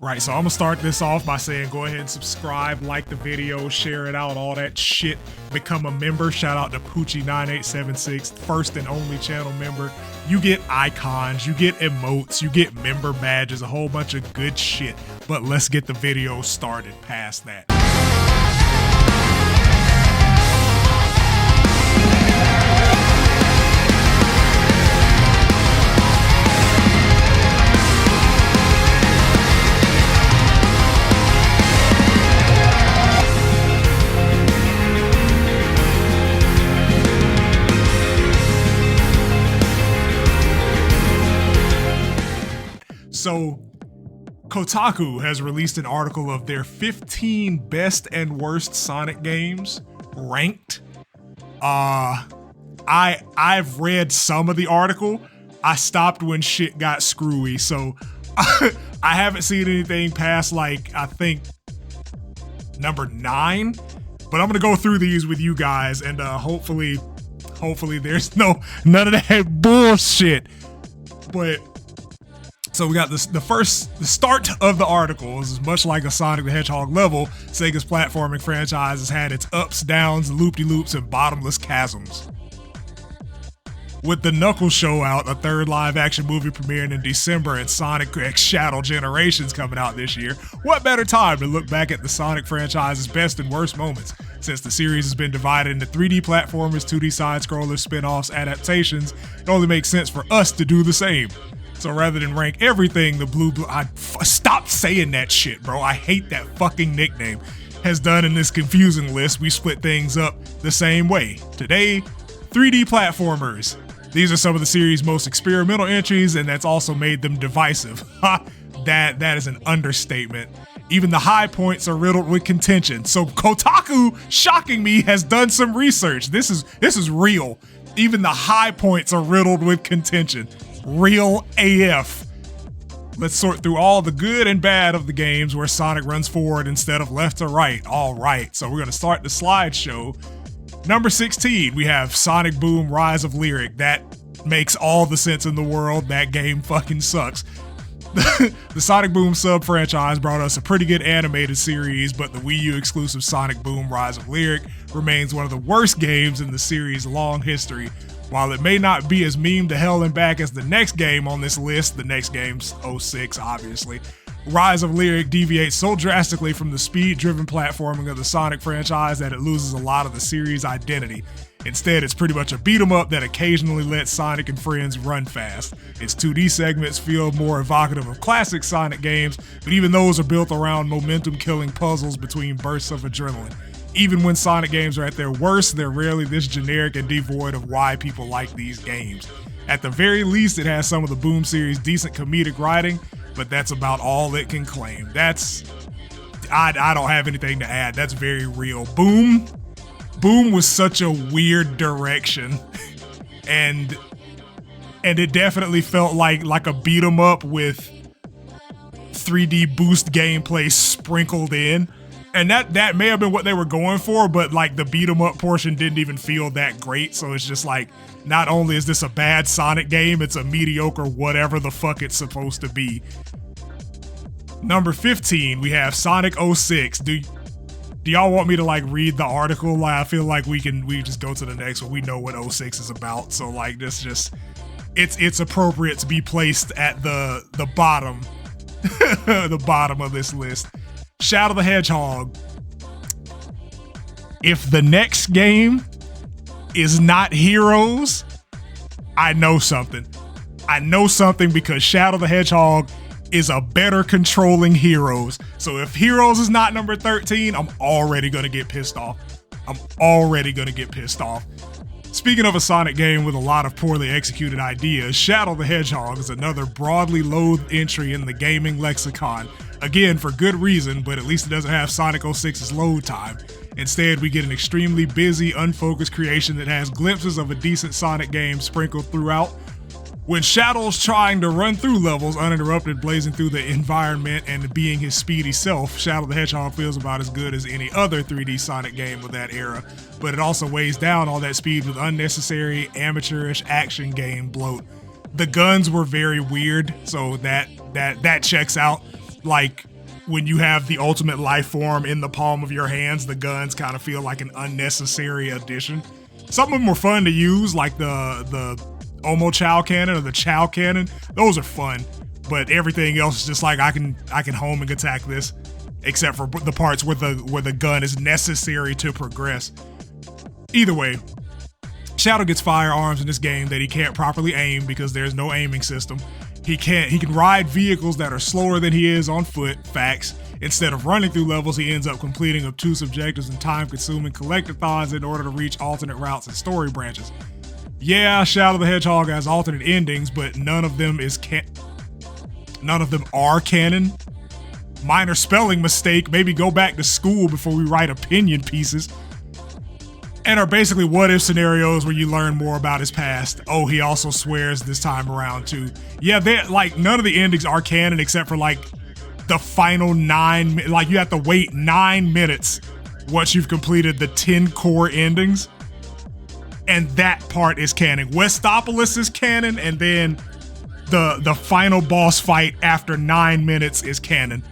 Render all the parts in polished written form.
Right, so I'm gonna start this off by saying go ahead and subscribe, like the video, share it out, all that shit. Become a member. Shout out to Poochie9876, first and only channel member. You get icons, you get emotes, you get member badges, a whole bunch of good shit. But let's get the video started past that. So, Kotaku has released an article of their 15 best and worst Sonic games ranked. I've read some of the article. I stopped when shit got screwy, so I haven't seen anything past like I think number 9. But I'm gonna go through these with you guys, and hopefully there's none of that bullshit. But so we got the start of the article is much like a Sonic the Hedgehog level. Sega's platforming franchise has had its ups, downs, loop-de-loops, and bottomless chasms. With the Knuckles show out, a third live-action movie premiering in December, and Sonic X Shadow Generations coming out this year, what better time to look back at the Sonic franchise's best and worst moments? Since the series has been divided into 3D platformers, 2D side-scrollers, spin-offs, adaptations, it only makes sense for us to do the same. So rather than rank everything the stop saying that shit, bro. I hate that fucking nickname. Has done in this confusing list, we split things up the same way. Today, 3D platformers. These are some of the series' most experimental entries, and that's also made them divisive. That is an understatement. Even the high points are riddled with contention. So Kotaku, shocking me, has done some research. This is real. Even the high points are riddled with contention. Real AF. Let's sort through all the good and bad of the games where Sonic runs forward instead of left to right. All right, so we're gonna start the slideshow. Number 16, we have Sonic Boom Rise of Lyric. That makes all the sense in the world. That game fucking sucks. The Sonic Boom sub-franchise brought us a pretty good animated series, but the Wii U exclusive Sonic Boom Rise of Lyric remains one of the worst games in the series' long history. While it may not be as meme to hell and back as the next game on this list, the next game's 06 obviously, Rise of Lyric deviates so drastically from the speed-driven platforming of the Sonic franchise that it loses a lot of the series' identity. Instead, it's pretty much a beat-em-up that occasionally lets Sonic and friends run fast. Its 2D segments feel more evocative of classic Sonic games, but even those are built around momentum-killing puzzles between bursts of adrenaline. Even when Sonic games are at their worst, they're rarely this generic and devoid of why people like these games. At the very least, it has some of the Boom series' decent comedic writing, but that's about all it can claim. I don't have anything to add. That's very real. Boom was such a weird direction, and it definitely felt like a beat 'em up with 3D boost gameplay sprinkled in. And that may have been what they were going for, but like the beat 'em up portion didn't even feel that great. So it's just like, not only is this a bad Sonic game, it's a mediocre whatever the fuck it's supposed to be. Number 15, we have Sonic 06. Do y'all want me to like read the article? Like, I feel like we just go to the next one. We know what 06 is about. So like it's appropriate to be placed at the bottom, the bottom of this list. Shadow the Hedgehog. If the next game is not Heroes, I know something. I know something because Shadow the Hedgehog is a better controlling Heroes. So if Heroes is not number 13, I'm already gonna get pissed off. Speaking of a Sonic game with a lot of poorly executed ideas, Shadow the Hedgehog is another broadly loathed entry in the gaming lexicon. Again, for good reason, but at least it doesn't have Sonic 06's load time. Instead, we get an extremely busy, unfocused creation that has glimpses of a decent Sonic game sprinkled throughout. When Shadow's trying to run through levels uninterrupted, blazing through the environment and being his speedy self, Shadow the Hedgehog feels about as good as any other 3D Sonic game of that era, but it also weighs down all that speed with unnecessary, amateurish action game bloat. The guns were very weird, so that checks out. Like, when you have the ultimate life form in the palm of your hands, the guns kind of feel like an unnecessary addition. Some of them were fun to use, like the Omo Chow cannon or the Chow cannon. Those are fun, but everything else is just like I can homing attack this, except for the parts where the gun is necessary to progress. Either way, Shadow gets firearms in this game that he can't properly aim because there's no aiming system. He can ride vehicles that are slower than he is on foot, facts. Instead of running through levels, he ends up completing obtuse objectives and time-consuming collectathons in order to reach alternate routes and story branches. Yeah, Shadow the Hedgehog has alternate endings, but none of them are canon. Minor spelling mistake, maybe go back to school before we write opinion pieces. And are basically what-if scenarios where you learn more about his past. Oh, he also swears this time around too. Yeah, none of the endings are canon except for like the final 9, like you have to wait 9 minutes once you've completed the 10 core endings. And that part is canon. Westopolis is canon, and then the final boss fight after 9 minutes is canon.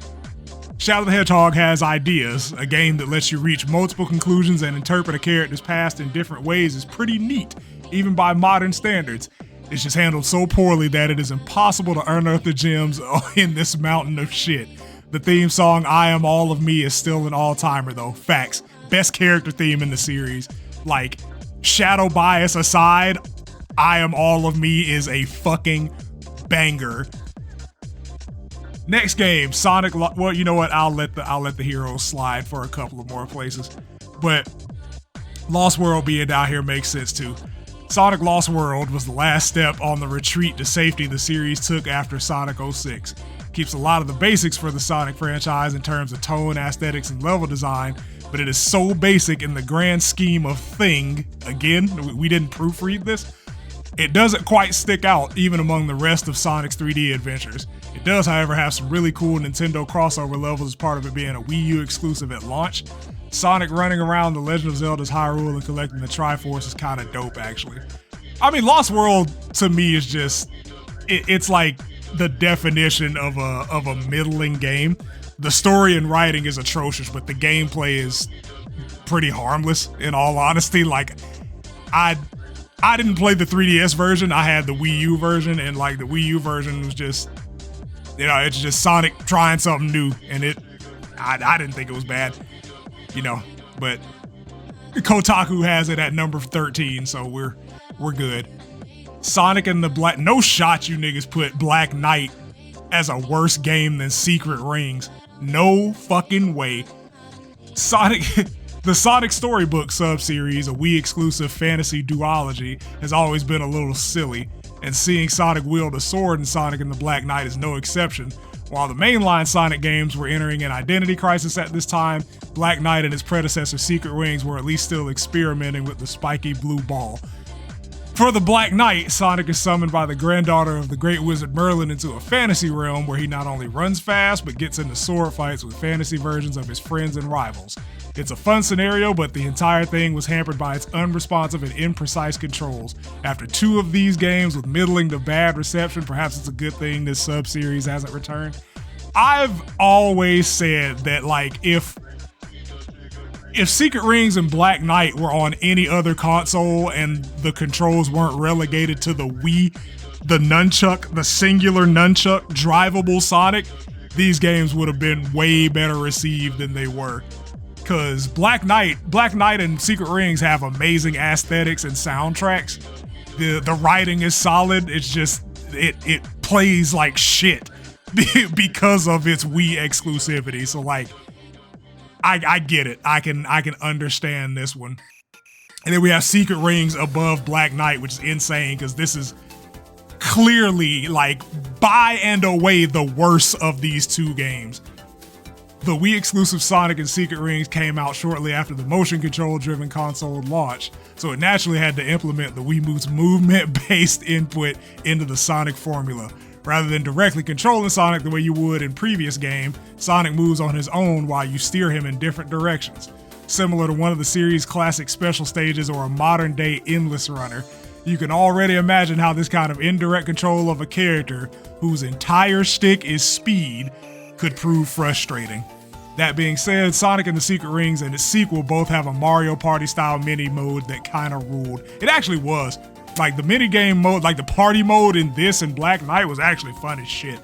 Shadow the Hedgehog has Ideas, a game that lets you reach multiple conclusions and interpret a character's past in different ways is pretty neat, even by modern standards. It's just handled so poorly that it is impossible to unearth the gems in this mountain of shit. The theme song, I Am All of Me, is still an all-timer though. Facts. Best character theme in the series. Like, Shadow bias aside, I Am All of Me is a fucking banger. Next game, Sonic. Well, you know what? I'll let the heroes slide for a couple of more places, but Lost World being down here makes sense too. Sonic Lost World was the last step on the retreat to safety the series took after Sonic 06. Keeps a lot of the basics for the Sonic franchise in terms of tone, aesthetics, and level design, but it is so basic in the grand scheme of thing. Again, we didn't proofread this. It doesn't quite stick out even among the rest of Sonic's 3D adventures. It does, however, have some really cool Nintendo crossover levels as part of it being a Wii U exclusive at launch. Sonic running around The Legend of Zelda's Hyrule and collecting the Triforce is kind of dope, actually. I mean, Lost World to me is just, it's like the definition of a middling game. The story and writing is atrocious, but the gameplay is pretty harmless, in all honesty. Like, I didn't play the 3DS version. I had the Wii U version, and like the Wii U version was just, you know, it's just Sonic trying something new, and I didn't think it was bad, you know, but Kotaku has it at number 13, so we're good. Sonic and the Black, no shot you niggas put Black Knight as a worse game than Secret Rings. No fucking way. Sonic, the Sonic Storybook sub-series, a Wii exclusive fantasy duology, has always been a little silly, and seeing Sonic wield a sword in Sonic and the Black Knight is no exception. While the mainline Sonic games were entering an identity crisis at this time, Black Knight and his predecessor Secret Rings were at least still experimenting with the spiky blue ball. For the Black Knight, Sonic is summoned by the granddaughter of the great wizard Merlin into a fantasy realm where he not only runs fast, but gets into sword fights with fantasy versions of his friends and rivals. It's a fun scenario, but the entire thing was hampered by its unresponsive and imprecise controls. After 2 of these games with middling to bad reception, perhaps it's a good thing this sub-series hasn't returned. I've always said that, like, if Secret Rings and Black Knight were on any other console and the controls weren't relegated to the Wii, the nunchuck, the singular nunchuck, drivable Sonic, these games would have been way better received than they were. Cause Black Knight and Secret Rings have amazing aesthetics and soundtracks. The writing is solid. It's just, it plays like shit because of its Wii exclusivity. So like, I get it. I can understand this one. And then we have Secret Rings above Black Knight, which is insane because this is clearly like by and away the worst of these 2 games. The Wii exclusive Sonic and Secret Rings came out shortly after the motion control driven console launch, so it naturally had to implement the Wiimote's movement-based input into the Sonic formula. Rather than directly controlling Sonic the way you would in previous game, Sonic moves on his own while you steer him in different directions. Similar to one of the series' classic special stages or a modern-day endless runner, you can already imagine how this kind of indirect control of a character, whose entire shtick is speed, could prove frustrating. That being said, Sonic and the Secret Rings and its sequel both have a Mario Party style mini mode that kind of ruled. It actually was. Like the mini game mode, like the party mode in this and Black Knight was actually fun as shit.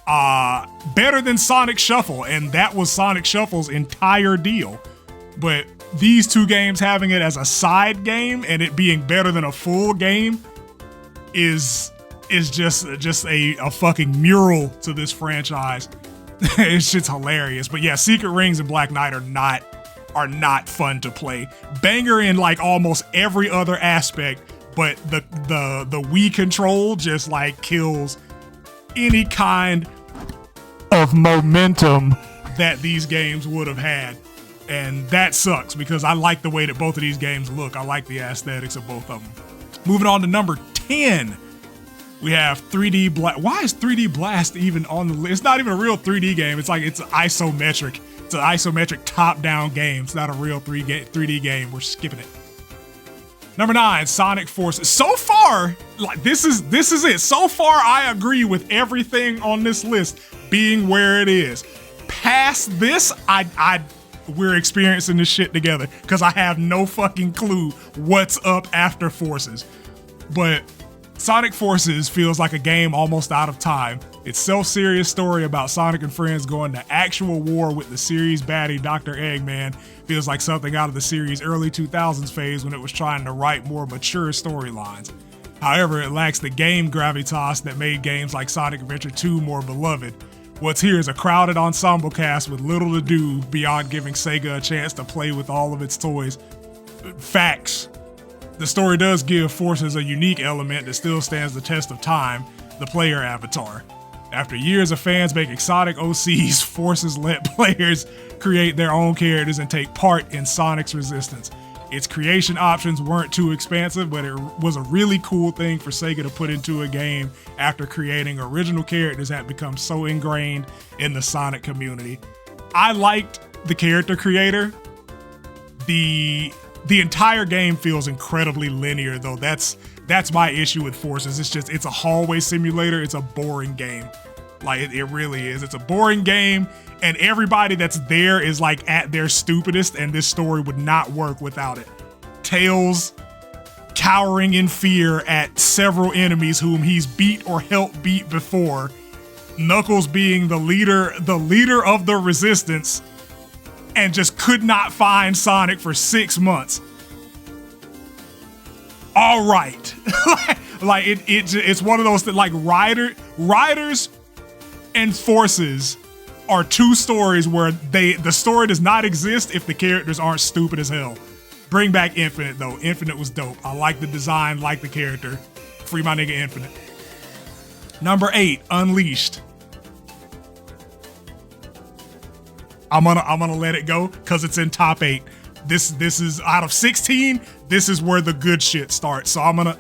Better than Sonic Shuffle, and that was Sonic Shuffle's entire deal. But these two games having it as a side game and it being better than a full game is just a fucking mural to this franchise. It's just hilarious. But yeah, Secret Rings and Black Knight are not fun to play. Banger in like almost every other aspect, but the Wii control just like kills any kind of momentum that these games would have had. And that sucks because I like the way that both of these games look. I like the aesthetics of both of them. Moving on to number 10. We have 3D Blast. Why is 3D Blast even on the list? It's not even a real 3D game. It's isometric. It's an isometric top-down game. It's not a real 3D game. We're skipping it. Number 9, Sonic Forces. So far, like this is it. So far, I agree with everything on this list being where it is. Past this, we're experiencing this shit together because I have no fucking clue what's up after Forces. But Sonic Forces feels like a game almost out of time. Its self-serious story about Sonic and friends going to actual war with the series baddie Dr. Eggman feels like something out of the series' early 2000s phase when it was trying to write more mature storylines. However, it lacks the game gravitas that made games like Sonic Adventure 2 more beloved. What's here is a crowded ensemble cast with little to do beyond giving Sega a chance to play with all of its toys. Facts. The story does give Forces a unique element that still stands the test of time, the player avatar. After years of fans making Sonic OCs, Forces let players create their own characters and take part in Sonic's resistance. Its creation options weren't too expansive, but it was a really cool thing for Sega to put into a game after creating original characters that become so ingrained in the Sonic community. I liked the character creator. The entire game feels incredibly linear, though. That's my issue with Forces. It's a hallway simulator. It's a boring game. Like it really is. It's a boring game, and everybody that's there is like at their stupidest, and this story would not work without it. Tails cowering in fear at several enemies whom he's beat or helped beat before. Knuckles being the leader of the resistance and just could not find Sonic for 6 months. All right. Like it's one of those that like Riders and Forces are two stories where the story does not exist if the characters aren't stupid as hell. Bring back Infinite though. Infinite was dope. I like the design, like the character. Free my nigga Infinite. Number 8, Unleashed. I'm gonna let it go because it's in top 8. This is out of 16. This is where the good shit starts. So I'm gonna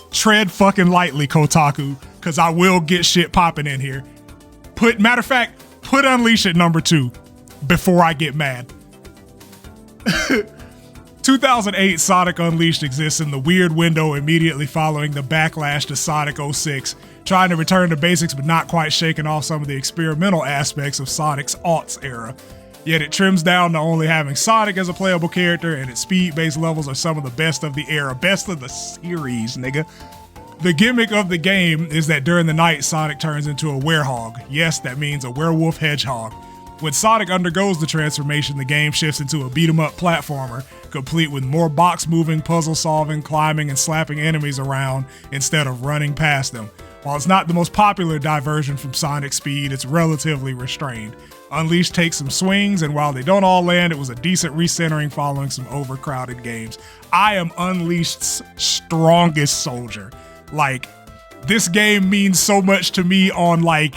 tread fucking lightly, Kotaku, because I will get shit popping in here. Matter of fact, put Unleashed at number 2 before I get mad. 2008 Sonic Unleashed exists in the weird window immediately following the backlash to Sonic 06, trying to return to basics but not quite shaking off some of the experimental aspects of Sonic's aughts era. Yet it trims down to only having Sonic as a playable character, and its speed-based levels are some of the best of the era, best of the series, nigga. The gimmick of the game is that during the night, Sonic turns into a werehog. Yes, that means a werewolf hedgehog. When Sonic undergoes the transformation, the game shifts into a beat-em-up platformer, complete with more box-moving, puzzle-solving, climbing, and slapping enemies around instead of running past them. While it's not the most popular diversion from Sonic Speed, it's relatively restrained. Unleashed takes some swings, and while they don't all land, it was a decent recentering following some overcrowded games. I am Unleashed's strongest soldier. Like, this game means so much to me on like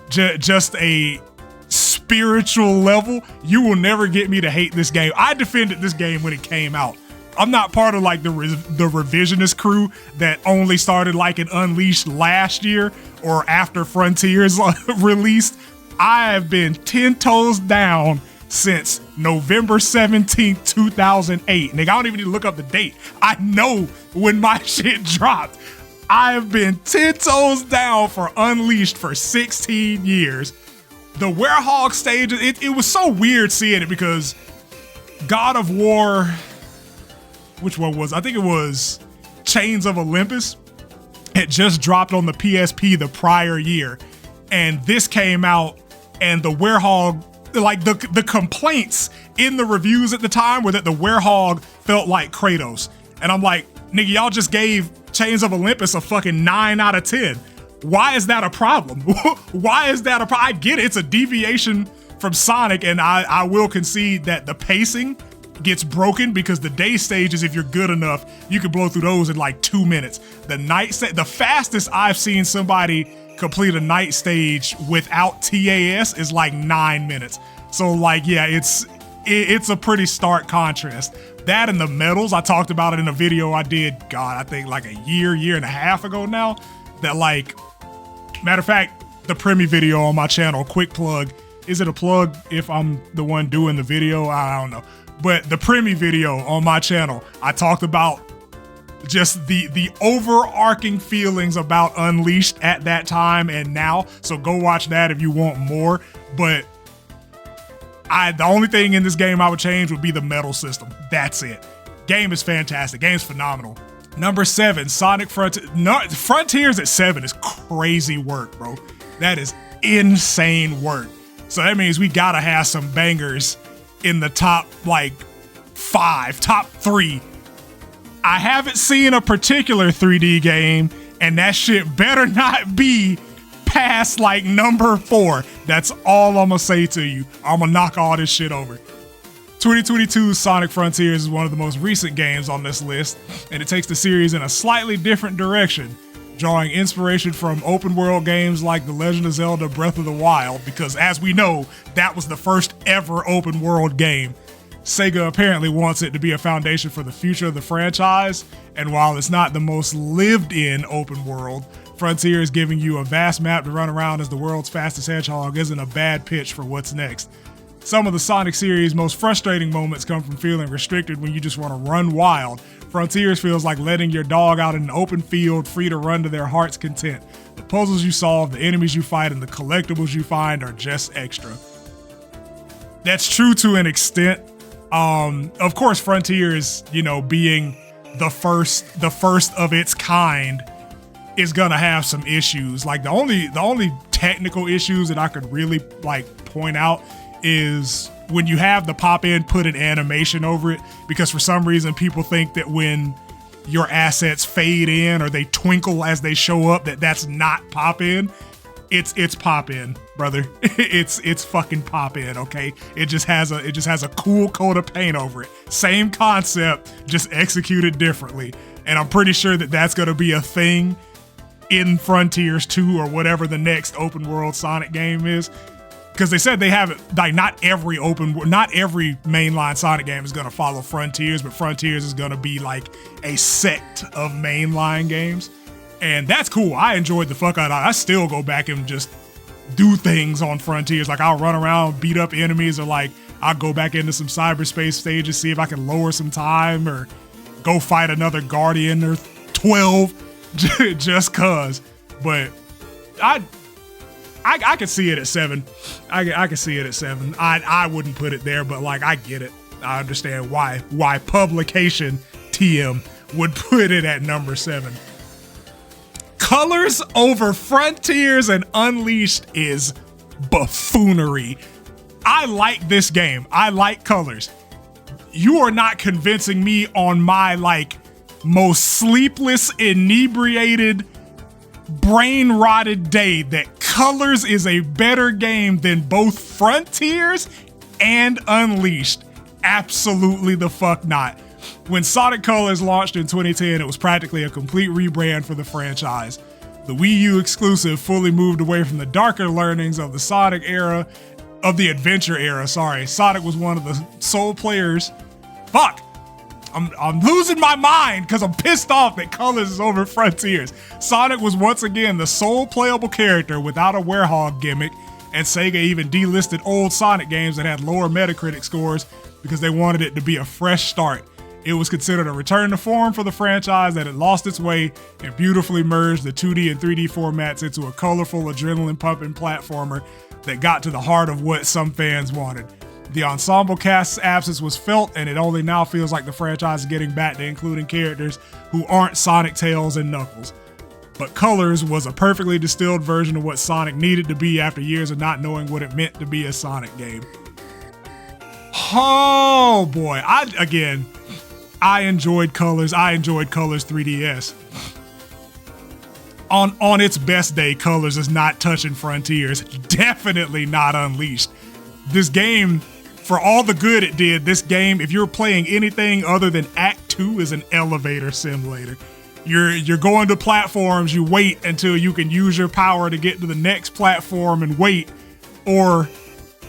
just a spiritual level. You will never get me to hate this game. I defended this game when it came out. I'm not part of like the revisionist crew that only started like an Unleashed last year or after Frontiers released. I have been 10 toes down since November 17th, 2008. Nigga, I don't even need to look up the date. I know when my shit dropped. I have been 10 toes down for Unleashed for 16 years. The Werehog stage, it was so weird seeing it because God of War, which one was? I think it was Chains of Olympus. It just dropped on the PSP the prior year. And this came out and the Werehog, like the complaints in the reviews at the time were that the Werehog felt like Kratos. And I'm like, nigga, y'all just gave Chains of Olympus a fucking 9 out of 10. Why is that a problem? Why is that a problem? I get it. It's a deviation from Sonic, and I will concede that the pacing gets broken because the day stages, if you're good enough, you can blow through those in like 2 minutes. The fastest I've seen somebody complete a night stage without TAS is like 9 minutes. So like, yeah, it's a pretty stark contrast. That and the medals, I talked about it in a video I did, God, I think like a year and a half ago now, that like, matter of fact, the Premi video on my channel, quick plug. Is it a plug if I'm the one doing the video? I don't know. But the Premi video on my channel, I talked about just the overarching feelings about Unleashed at that time and now. So go watch that if you want more. But the only thing in this game I would change would be the medal system. That's it. Game is fantastic. Game's phenomenal. Number 7, Sonic Frontiers at 7 is crazy work, bro. That is insane work. So that means we gotta have some bangers in the top like 5, top 3. I haven't seen a particular 3D game, and that shit better not be past like number 4. That's all I'm gonna say to you. I'm gonna knock all this shit over. 2022's Sonic Frontiers is one of the most recent games on this list, and it takes the series in a slightly different direction, drawing inspiration from open world games like The Legend of Zelda Breath of the Wild, because as we know, that was the first ever open world game. Sega apparently wants it to be a foundation for the future of the franchise, and while it's not the most lived in open world, Frontiers giving you a vast map to run around as the world's fastest hedgehog isn't a bad pitch for what's next. Some of the Sonic series' most frustrating moments come from feeling restricted when you just want to run wild. Frontiers feels like letting your dog out in an open field, free to run to their heart's content. The puzzles you solve, the enemies you fight, and the collectibles you find are just extra. That's true to an extent. Of course, Frontiers, being the first of its kind, is gonna have some issues. Like the only technical issues that I could really point out is when you have the pop in, put an animation over it, because for some reason people think that when your assets fade in or they twinkle as they show up, that's not pop in. It's pop in, brother. It's fucking pop in, okay? It just has a cool coat of paint over it. Same concept, just executed differently. And I'm pretty sure that that's gonna be a thing in Frontiers 2 or whatever the next open world Sonic game is. Because they said they haven't, not every mainline Sonic game is gonna follow Frontiers, but Frontiers is gonna be like a sect of mainline games. And that's cool. I enjoyed the fuck out of it. I still go back and just do things on Frontiers. Like I'll run around, beat up enemies, or like I'll go back into some cyberspace stages, see if I can lower some time or go fight another Guardian or 12 just cause. But I could see it at 7. I could see it at 7. I wouldn't put it there, but like I get it. I understand why Publication TM would put it at number 7. Colors over Frontiers and Unleashed is buffoonery. I like this game. I like colors. You are not convincing me on my most sleepless, inebriated, brain-rotted day that Colors is a better game than both Frontiers and Unleashed. Absolutely the fuck not. When Sonic Colors launched in 2010, it was practically a complete rebrand for the franchise. The Wii U exclusive fully moved away from the darker learnings of the adventure era. Sonic was one of the sole players. Fuck! I'm losing my mind because I'm pissed off that Colors is over Frontiers. Sonic was once again the sole playable character without a Werehog gimmick, and Sega even delisted old Sonic games that had lower Metacritic scores because they wanted it to be a fresh start. It was considered a return to form for the franchise that had lost its way and beautifully merged the 2D and 3D formats into a colorful, adrenaline-pumping platformer that got to the heart of what some fans wanted. The ensemble cast's absence was felt, and it only now feels like the franchise is getting back to including characters who aren't Sonic, Tails, and Knuckles. But Colors was a perfectly distilled version of what Sonic needed to be after years of not knowing what it meant to be a Sonic game. Oh boy, I enjoyed Colors. I enjoyed Colors 3DS. On its best day, Colors is not touching Frontiers. Definitely not Unleashed. This game, for all the good it did, this game, if you're playing anything other than Act 2, is an elevator simulator. You're going to platforms, you wait until you can use your power to get to the next platform and wait, or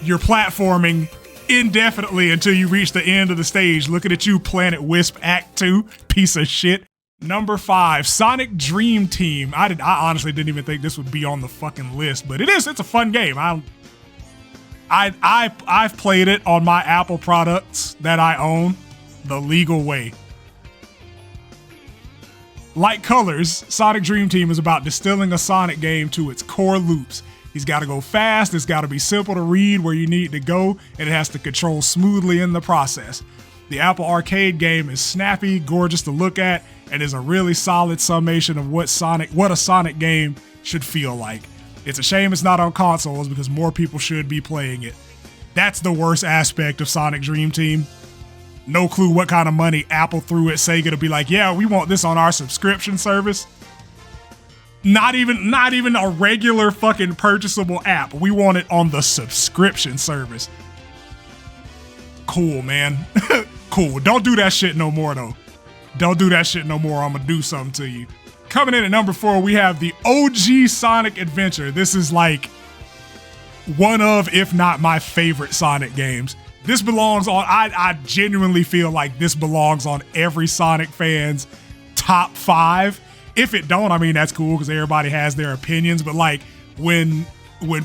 you're platforming indefinitely until you reach the end of the stage. Looking at you, Planet Wisp Act 2, piece of shit. Number 5, Sonic Dream Team. I honestly didn't even think this would be on the fucking list, but it is. It's a fun game. I've played it on my Apple products that I own the legal way. Like Colors, Sonic Dream Team is about distilling a Sonic game to its core loops. He's got to go fast, it's got to be simple to read where you need to go, and it has to control smoothly in the process. The Apple Arcade game is snappy, gorgeous to look at, and is a really solid summation of what a Sonic game should feel like. It's a shame it's not on consoles because more people should be playing it. That's the worst aspect of Sonic Dream Team. No clue what kind of money Apple threw at Sega to be like, yeah, we want this on our subscription service. Not even a regular fucking purchasable app. We want it on the subscription service. Cool, man. Cool. Don't do that shit no more, though. Don't do that shit no more. I'm gonna do something to you. Coming in at number 4, we have the OG Sonic Adventure. This is like one of, if not my favorite Sonic games. This belongs on, I genuinely feel like this belongs on every Sonic fan's top 5. If it don't, I mean, that's cool because everybody has their opinions. But like when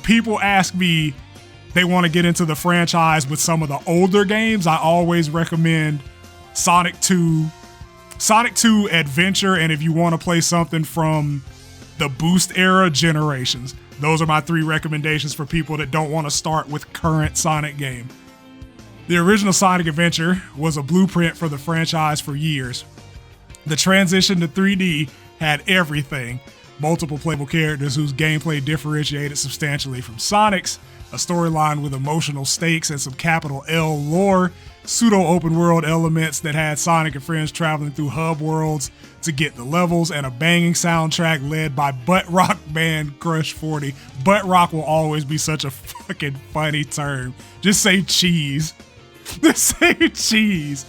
people ask me they want to get into the franchise with some of the older games, I always recommend Sonic 2 Adventure, and if you want to play something from the Boost era, Generations. Those are my 3 recommendations for people that don't want to start with current Sonic game. The original Sonic Adventure was a blueprint for the franchise for years. The transition to 3D had everything. Multiple playable characters whose gameplay differentiated substantially from Sonic's, a storyline with emotional stakes and some capital L lore, pseudo-open world elements that had Sonic and friends traveling through hub worlds to get the levels, and a banging soundtrack led by butt rock band Crush 40. Butt rock will always be such a fucking funny term. Just say cheese. Just say cheese.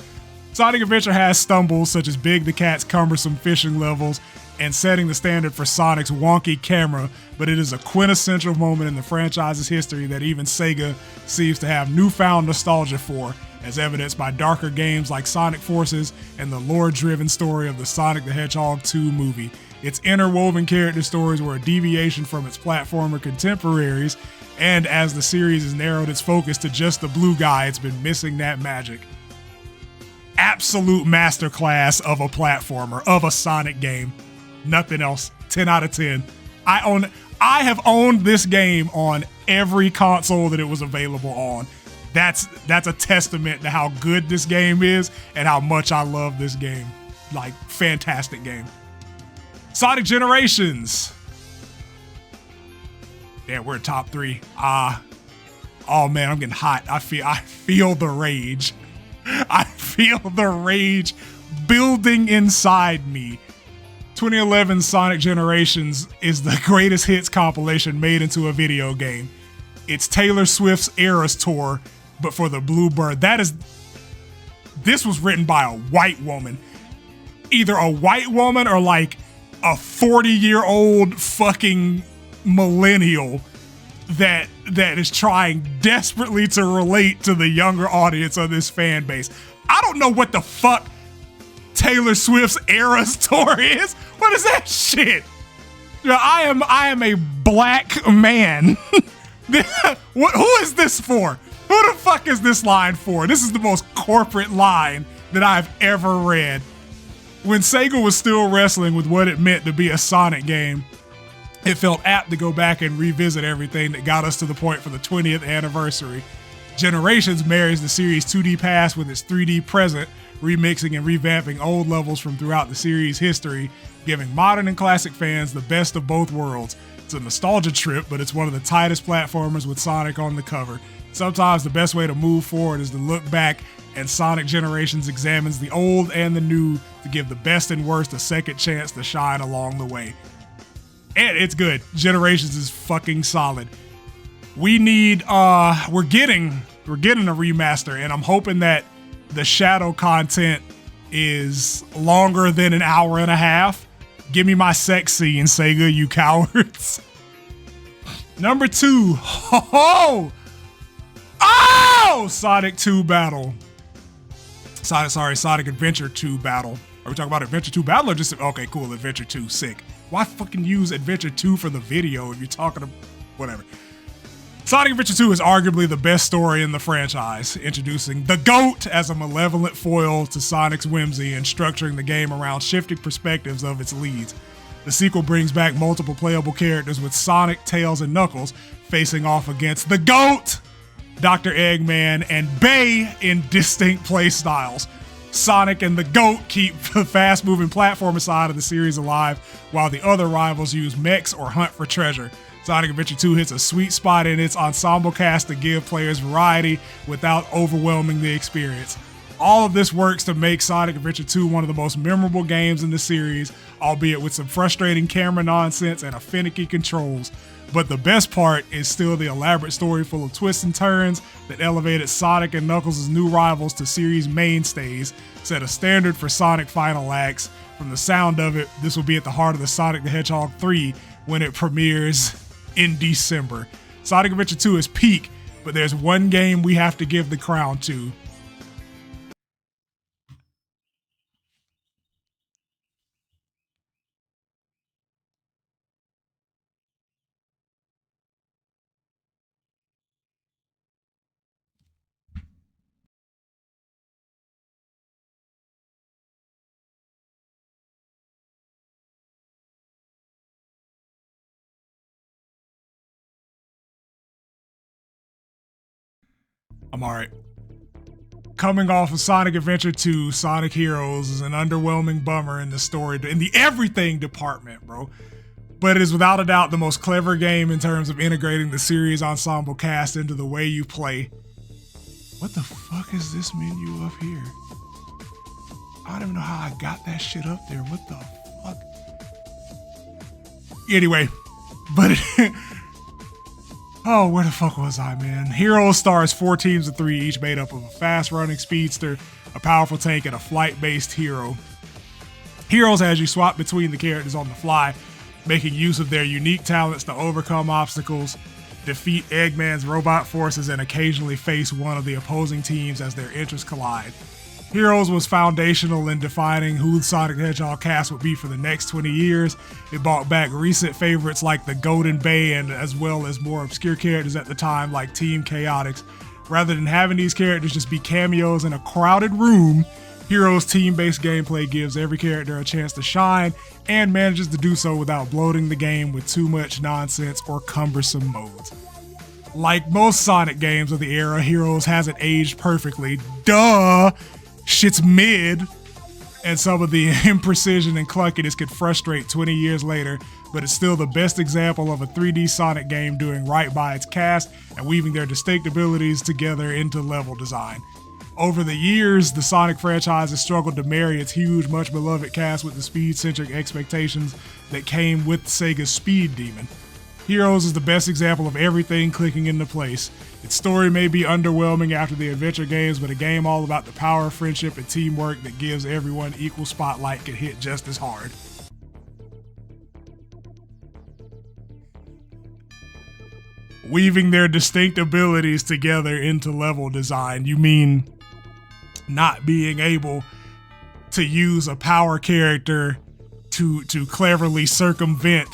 Sonic Adventure has stumbles such as Big the Cat's cumbersome fishing levels and setting the standard for Sonic's wonky camera, but it is a quintessential moment in the franchise's history that even Sega seems to have newfound nostalgia for, as evidenced by darker games like Sonic Forces and the lore-driven story of the Sonic the Hedgehog 2 movie. Its interwoven character stories were a deviation from its platformer contemporaries, and as the series has narrowed its focus to just the blue guy, it's been missing that magic. Absolute masterclass of a platformer, of a Sonic game. Nothing else. 10 out of 10. I have owned this game on every console that it was available on. That's a testament to how good this game is and how much I love this game. Like, fantastic game. Sonic Generations. Yeah, we're top 3. Oh man, I'm getting hot. I feel the rage. I feel the rage building inside me. 2011 Sonic Generations is the greatest hits compilation made into a video game. It's Taylor Swift's Eras Tour, but for the Bluebird. This was written by a white woman. Either a white woman or like a 40-year-old fucking millennial that is trying desperately to relate to the younger audience of this fan base. I don't know what the fuck Taylor Swift's Eras Tour is. What is that shit? I am a black man. Who is this for? Who the fuck is this line for? This is the most corporate line that I've ever read. When Sega was still wrestling with what it meant to be a Sonic game, it felt apt to go back and revisit everything that got us to the point for the 20th anniversary. Generations marries the series' 2D past with its 3D present, remixing and revamping old levels from throughout the series' history, giving modern and classic fans the best of both worlds. It's a nostalgia trip, but it's one of the tightest platformers with Sonic on the cover. Sometimes the best way to move forward is to look back, and Sonic Generations examines the old and the new to give the best and worst a second chance to shine along the way. And it's good. Generations is fucking solid. We need, we're getting a remaster, and I'm hoping that the shadow content is longer than an hour and a half. Give me my sex scene, Sega, you cowards. Number 2. Sonic 2 Battle. Sonic Adventure 2 Battle. Are we talking about Adventure 2 Battle or just, okay, cool, Adventure 2, sick. Why fucking use Adventure 2 for the video if you're talking to, whatever. Sonic Adventure 2 is arguably the best story in the franchise, introducing the GOAT as a malevolent foil to Sonic's whimsy and structuring the game around shifting perspectives of its leads. The sequel brings back multiple playable characters with Sonic, Tails, and Knuckles facing off against the GOAT, Dr. Eggman, and Bay in distinct playstyles. Sonic and the GOAT keep the fast-moving platformer side of the series alive, while the other rivals use mechs or hunt for treasure. Sonic Adventure 2 hits a sweet spot in its ensemble cast to give players variety without overwhelming the experience. All of this works to make Sonic Adventure 2 one of the most memorable games in the series, albeit with some frustrating camera nonsense and finicky controls. But the best part is still the elaborate story full of twists and turns that elevated Sonic and Knuckles' new rivals to series mainstays, set a standard for Sonic final acts. From the sound of it, this will be at the heart of the Sonic the Hedgehog 3 when it premieres in December. Sonic Adventure 2 is peak, but there's one game we have to give the crown to. I'm alright. Coming off of Sonic Adventure 2, Sonic Heroes is an underwhelming bummer in the story, in the everything department, bro. But it is without a doubt the most clever game in terms of integrating the series ensemble cast into the way you play. What the fuck is this menu up here? I don't even know how I got that shit up there. What the fuck? Anyway, but oh, where the fuck was I, man? Heroes stars 4 teams of 3, each made up of a fast-running speedster, a powerful tank, and a flight-based hero. Heroes has you swap between the characters on the fly, making use of their unique talents to overcome obstacles, defeat Eggman's robot forces, and occasionally face one of the opposing teams as their interests collide. Heroes was foundational in defining who the Sonic the Hedgehog cast would be for the next 20 years. It brought back recent favorites like the Golden Bay and as well as more obscure characters at the time like Team Chaotix. Rather than having these characters just be cameos in a crowded room, Heroes' team-based gameplay gives every character a chance to shine and manages to do so without bloating the game with too much nonsense or cumbersome modes. Like most Sonic games of the era, Heroes hasn't aged perfectly. Duh! Shit's mid, and some of the imprecision and clunkiness could frustrate 20 years later, but it's still the best example of a 3D Sonic game doing right by its cast and weaving their distinct abilities together into level design. Over the years, the Sonic franchise has struggled to marry its huge, much-beloved cast with the speed-centric expectations that came with Sega's Speed Demon. Heroes is the best example of everything clicking into place. Its story may be underwhelming after the adventure games, but a game all about the power of friendship and teamwork that gives everyone equal spotlight can hit just as hard. Weaving their distinct abilities together into level design. You mean not being able to use a power character to cleverly circumvent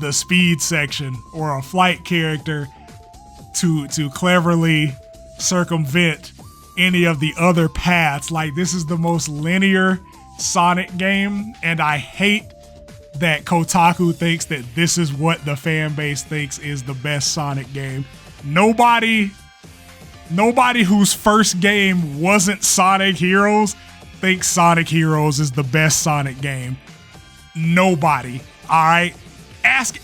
the speed section, or a flight character to cleverly circumvent any of the other paths. Like, this is the most linear Sonic game, and I hate that Kotaku thinks that this is what the fan base thinks is the best Sonic game. Nobody whose first game wasn't Sonic Heroes thinks Sonic Heroes is the best Sonic game. Nobody. All right? Ask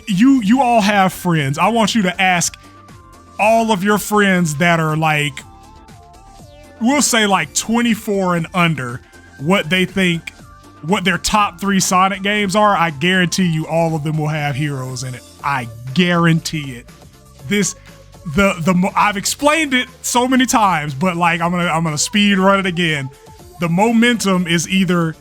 you all have friends. I want you to ask all of your friends that are like, we'll say like 24 and under, what they think, what their top 3 Sonic games are. I guarantee you all of them will have Heroes in it. I guarantee it. I've explained it so many times, but like I'm gonna speed run it again. The momentum is either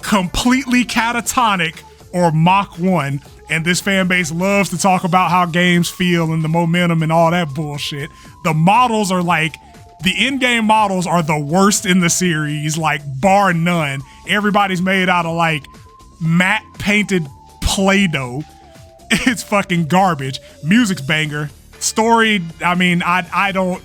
completely catatonic or Mach 1, and this fan base loves to talk about how games feel and the momentum and all that bullshit. The models are like, the in-game models are the worst in the series, like bar none. Everybody's made out of like matte painted Play-Doh. It's fucking garbage. Music's banger. Story, I mean, I don't,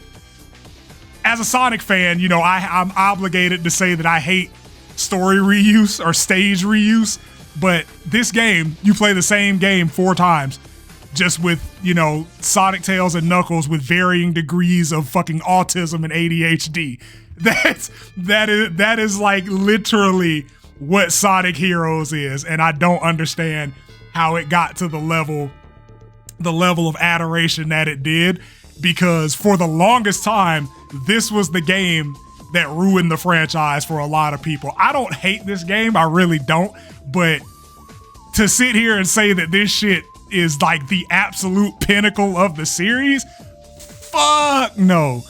as a Sonic fan, you know, I'm obligated to say that I hate story reuse or stage reuse, but this game, you play the same game 4 times, just with, you know, Sonic, Tails, and Knuckles with varying degrees of fucking autism and ADHD. That is like literally what Sonic Heroes is, and I don't understand how it got to the level of adoration that it did, because for the longest time, this was the game that ruined the franchise for a lot of people. I don't hate this game, I really don't, but to sit here and say that this shit is like the absolute pinnacle of the series, fuck no.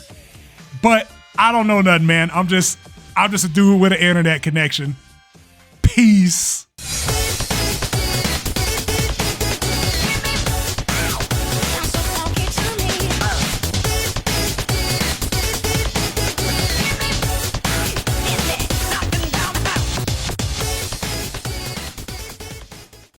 But I don't know nothing, man. I'm just a dude with an internet connection. Peace.